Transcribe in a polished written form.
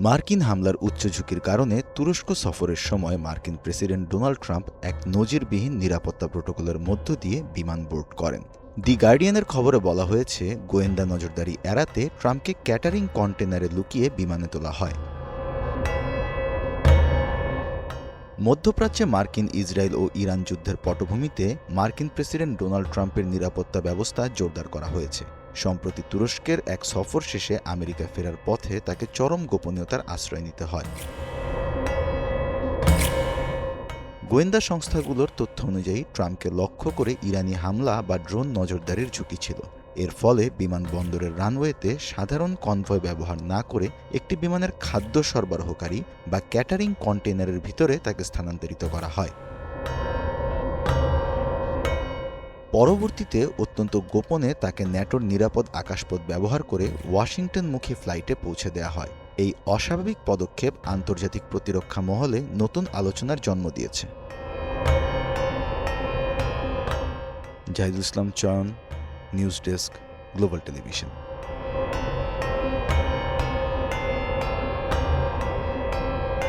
মার্কিন হামলার উচ্চ ঝুঁকির কারণে তুরস্ক সফরের সময় মার্কিন প্রেসিডেন্ট ডোনাল্ড ট্রাম্প এক নজিরবিহীন নিরাপত্তা প্রোটোকলের মধ্য দিয়ে বিমান বোর্ড করেন। দি গার্ডিয়ানের খবরে বলা হয়েছে, গোয়েন্দা নজরদারি এড়াতে ট্রাম্পকে ক্যাটারিং কন্টেনারে লুকিয়ে বিমানে তোলা হয়। মধ্যপ্রাচ্যে মার্কিন, ইসরায়েল ও ইরান যুদ্ধের পটভূমিতে মার্কিন প্রেসিডেন্ট ডোনাল্ড ট্রাম্পের নিরাপত্তা ব্যবস্থা জোরদার করা হয়েছে। সম্প্রতি তুরস্কের এক সফর শেষে আমেরিকা ফেরার পথে তাকে চরম গোপনীয়তার আশ্রয় নিতে হয়। গোয়েন্দা সংস্থাগুলোর তথ্য অনুযায়ী ট্রাম্পকে লক্ষ্য করে ইরানি হামলা বা ড্রোন নজরদারির ঝুঁকি ছিল। এর ফলে বিমানবন্দরের রানওয়েতে সাধারণ কনভয় ব্যবহার না করে একটি বিমানের খাদ্য সরবরাহকারী বা ক্যাটারিং কন্টেইনারের ভিতরে তাকে স্থানান্তরিত করা হয়। পরবর্তীতে অত্যন্ত গোপনে তাকে ন্যাটোর নিরাপদ আকাশপথ ব্যবহার করে ওয়াশিংটনমুখী ফ্লাইটে পৌঁছে দেওয়া হয়। এই অস্বাভাবিক পদক্ষেপ আন্তর্জাতিক প্রতিরক্ষা মহলে নতুন আলোচনার জন্ম দিয়েছে। জাহিদুল ইসলাম চয়ন, নিউজ ডেস্ক, গ্লোবাল টেলিভিশন।